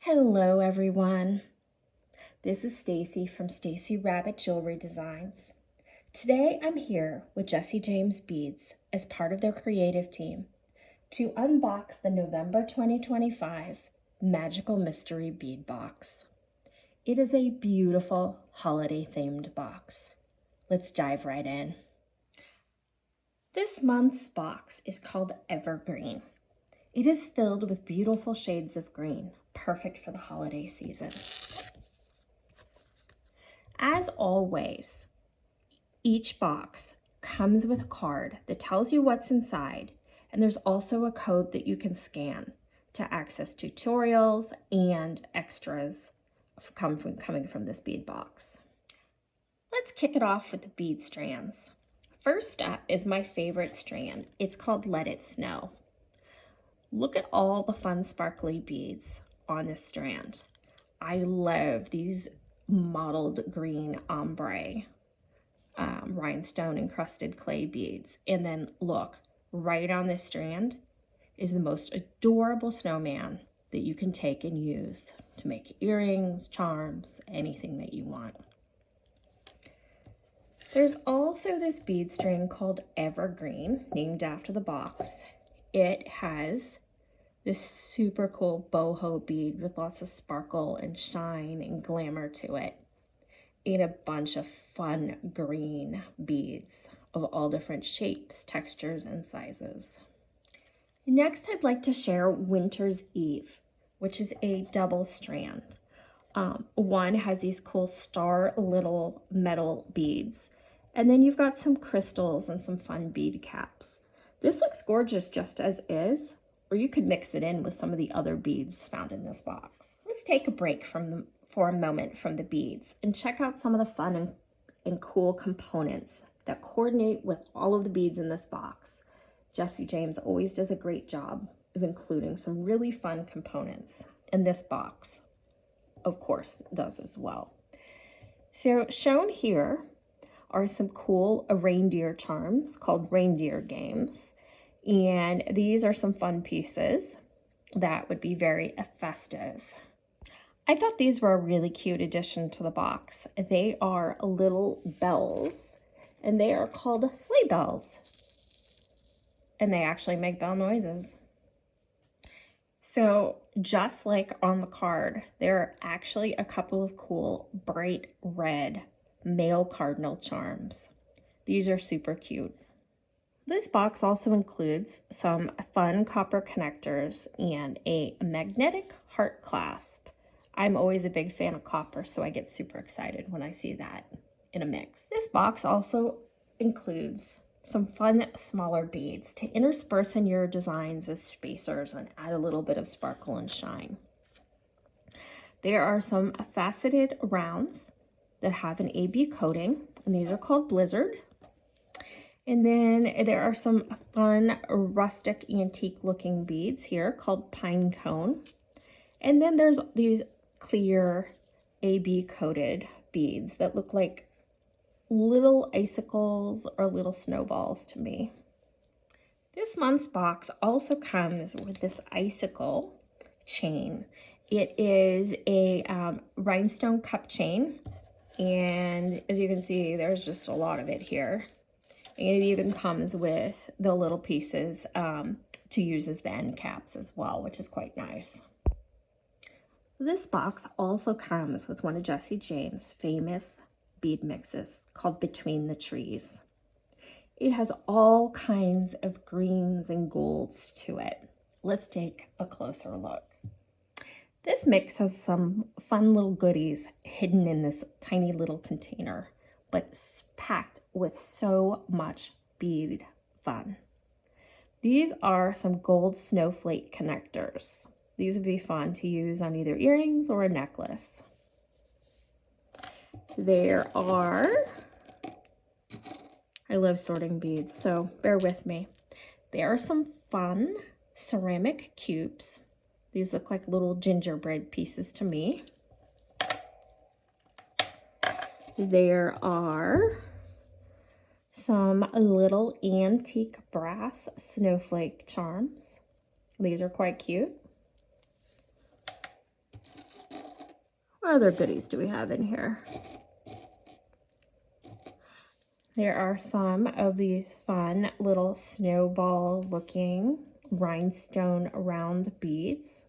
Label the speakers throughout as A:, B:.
A: Hello everyone. This is Stacy from Stacy Rabbit Jewelry Designs. Today I'm here with Jesse James Beads as part of their creative team to unbox the November 2025 Magical Mystery Bead Box. It is a beautiful holiday themed box. Let's dive right in. This month's box is called Evergreen. It is filled with beautiful shades of green, perfect for the holiday season. As always, each box comes with a card that tells you what's inside, and there's also a code that you can scan to access tutorials and extras coming from this bead box. Let's kick it off with the bead strands. First up is my favorite strand. It's called Let It Snow. Look at all the fun sparkly beads on this strand. I love these mottled green ombre rhinestone encrusted clay beads. And then look, right on this strand is the most adorable snowman that you can take and use to make earrings, charms, anything that you want. There's also this bead string called Evergreen, named after the box. It has this super cool boho bead with lots of sparkle and shine and glamour to it, and a bunch of fun green beads of all different shapes, textures, and sizes. Next, I'd like to share Winter's Eve, which is a double strand. One has these cool star little metal beads, and then you've got some crystals and some fun bead caps. This looks gorgeous just as is, or you could mix it in with some of the other beads found in this box. Let's take a break for a moment from the beads and check out some of the fun and cool components that coordinate with all of the beads in this box. Jesse James always does a great job of including some really fun components, and this box, of course, does as well. So shown here are some cool reindeer charms called reindeer games. And these are some fun pieces that would be very festive. I thought these were a really cute addition to the box. They are little bells, and they are called sleigh bells. And they actually make bell noises. So just like on the card, there are actually a couple of cool bright red male cardinal charms. These are super cute. This box also includes some fun copper connectors and a magnetic heart clasp. I'm always a big fan of copper, so I get super excited when I see that in a mix. This box also includes some fun smaller beads to intersperse in your designs as spacers and add a little bit of sparkle and shine. There are some faceted rounds that have an AB coating, and these are called Blizzard. And then there are some fun rustic antique looking beads here called Pine Cone. And then there's these clear AB coated beads that look like little icicles or little snowballs to me. This month's box also comes with this icicle chain. It is a rhinestone cup chain. And as you can see, there's just a lot of it here. And it even comes with the little pieces to use as the end caps as well, which is quite nice. This box also comes with one of Jesse James' famous bead mixes called Between the Trees. It has all kinds of greens and golds to it. Let's take a closer look. This mix has some fun little goodies hidden in this tiny little container, but packed with so much bead fun. These are some gold snowflake connectors. These would be fun to use on either earrings or a necklace. There are, I love sorting beads, so bear with me. There are some fun ceramic cubes. These look like little gingerbread pieces to me. There are some little antique brass snowflake charms. These are quite cute. What other goodies do we have in here? There are some of these fun little snowball looking rhinestone round beads.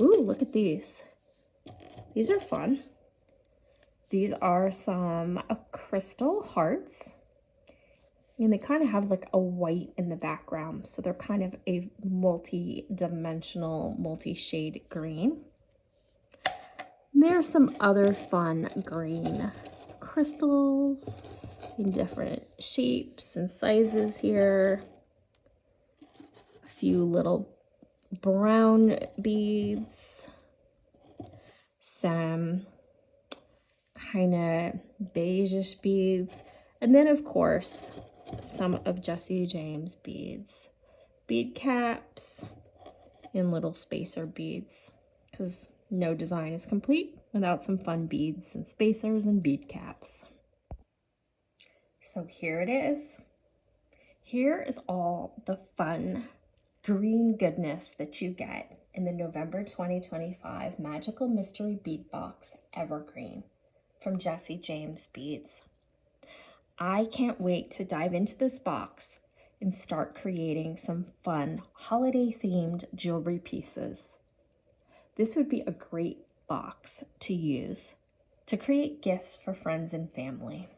A: Ooh, look at these. These are fun. These are some crystal hearts. And they kind of have like a white in the background. So they're kind of a multi-dimensional, multi-shade green. And there are some other fun green crystals in different shapes and sizes here. A few little brown beads. Some kind of beige-ish beads. And then, of course, some of Jesse James beads. Bead caps and little spacer beads, because no design is complete without some fun beads and spacers and bead caps. So here it is. Here is all the fun green goodness that you get in the November 2025 Magical Mystery Bead Box Evergreen from Jesse James Beads. I can't wait to dive into this box and start creating some fun holiday-themed jewelry pieces. This would be a great box to use to create gifts for friends and family.